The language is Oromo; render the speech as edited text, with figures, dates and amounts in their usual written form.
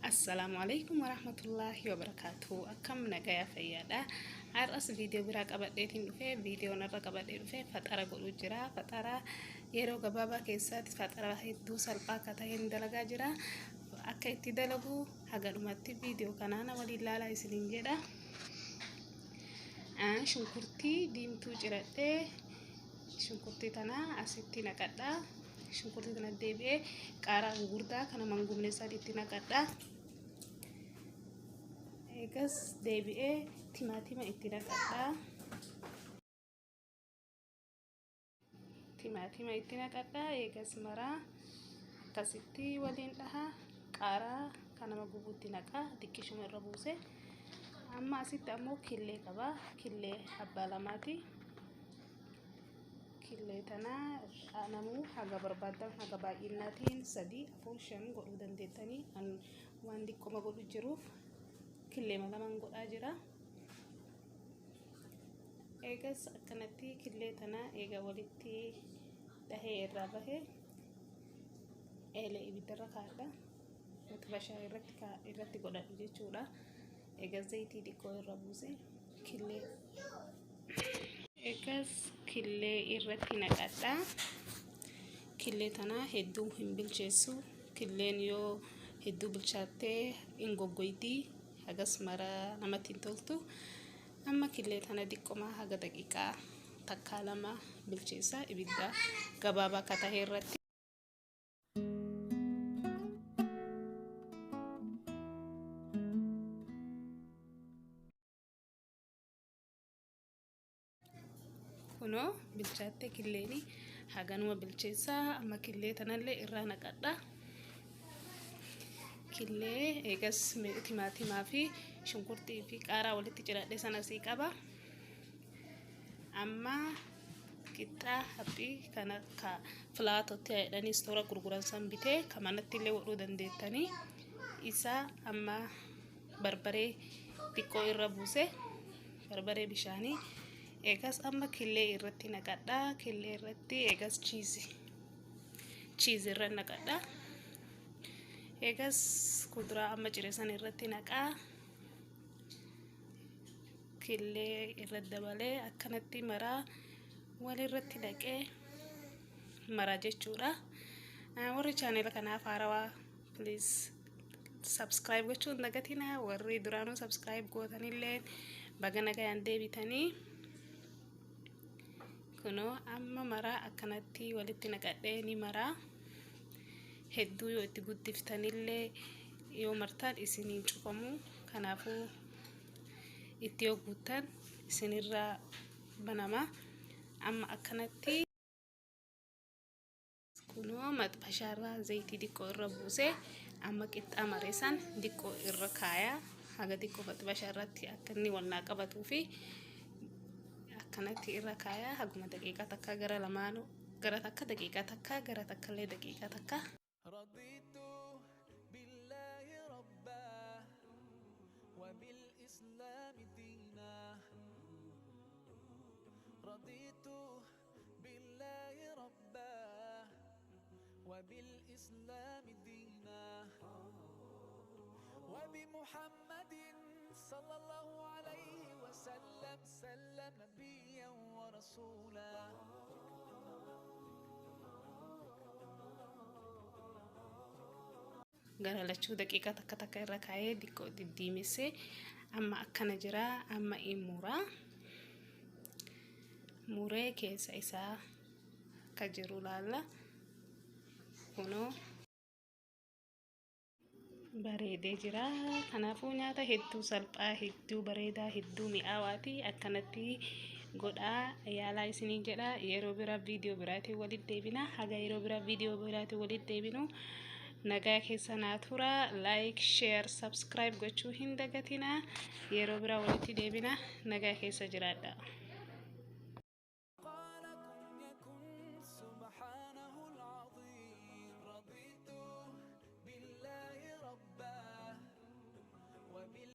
Assalamualaikum warahmatullahi wabarakatuh. Akkam nagaya fayyada. Har'as video biraa qabadheetiin dhufe video narra qabadhee dhufe faxara godhu jira. Faxara yeroo gabaabaa keessatti faxara hedduu salphaa akka ta'een dalagaa jira. Akka itti dalagu hagadhumatti video kanaan waliin ilaalaa isiniin jedha. Shunkurtii diimtuu ciradhee shunkurtii tana asitti naqadha. Shunkurtii tana deebi'ee qaaraa gurguddaa kana mangumne sadiitti naqadha. Egas deebi'ee timaatima itti naqadha. Timaatima itti naqadha. Egas maraa akkasitti waliin dhaha. Qaaraa kana magubuutti naqa. Xiqqishuma irra buuse. Amma asitti ammoo killee qaba. Killee abbaa lamaati. Killee tana namuu haga barbaadan haga baay'inaatiin 3, 4, 5 godhuu dandeettanii waan xiqqoma godhu jiruuf killee malaman godhaa jira. Eegas akkanatti killee tana eega walitti dhahee irraa bahee eelee ibiddarra kaa'adha. Wanti bashaa irratti godhadhu jechuudha. Eegas zayitii xiqqoo irra buuse killee egas killee irratti naqadha. Killee tana hedduu hin bilcheessu. Killeen yoo hedduu bilchaattee hin goggoyti. Hagas mara namatti hin toltu. Amma killee tana xiqqoma haga daqiiqaa takka lama bilcheessa ibidda gabaabaa akka ta'e irratti. Kuno bilchaatte killeeni haganuma bilcheessa. Amma killee tanallee irraa naqadha. Killee eegas timaatimaa fi shunkurtii fi qaaraa walitti ciradhee sana sii qaba. Amma qixxaa haphii kana ka filaatotti jedhanii istoora gurguran san bitee kamanatti illee godhuu dandeettanii. Isa amma barbaree xiqqoo irra buuse barbaree bishaanii. Eegas amma killee irratti naqadha. Killee irratti eegas chiizii irra naqadha. Eegas kuduraa amma cireessan irratti naqaa. Killee irratti dabalee akkanatti maraa walirratti naqee maraa jechuudha. Warri channel kanaaf haarawaa please subscribe gochuun dagatina. Warri duraanuu subscribe gootanillee baga nagayaan deebitanii. Kuno amma maraa akkanatti walitti naqadhee ni maraa. Hedduu yoo itti guddiftanillee yoo martaan isiniin cufamu. Kanaafuu itti yoo guuttan isinirraa banama. Amma akkanatti kuno maxxashaarraa zayitii xiqqoo irra buuse. Amma qixxaa mareessan xiqqoo irra kaayaa. Haga xiqqoo maxxashaarratti akka inni wal naa qabatuu fi akkanatti irra kaayaa. Haguma daqiiqaa takka gara lamaanuu gara takka daqiiqaa takka gara takkallee daqiiqaa takka. رضيت بالله ربا وبالإسلام دينا رضيت بالله ربا وبالإسلام دينا وبمحمد صلى الله عليه وسلم سلم نبيا ورسولا Gara lachuu daqiiqaa takka takka irra kaayee xiqqoo diddiimessee amma akkana jira. Amma muraa muree keessa isaa akka jiru laalla. Kuno bareedee jira. Kanaafuu nyaata hedduu salphaa hedduu bareedaa hedduu mi'aawaati. Akkanatti godhaa yaalaa isiniin jedha. Yeroo biraa viidiyoo biraatiin walitti deebina. Haga yeroo biraa viidiyoo biraatiin walitti deebinu. Nagaa keessa naa tura. Like, share, subscribe gochuu hin dagatina. Yeroo biraa walitti deebina. Nagaa keessa jiraadha.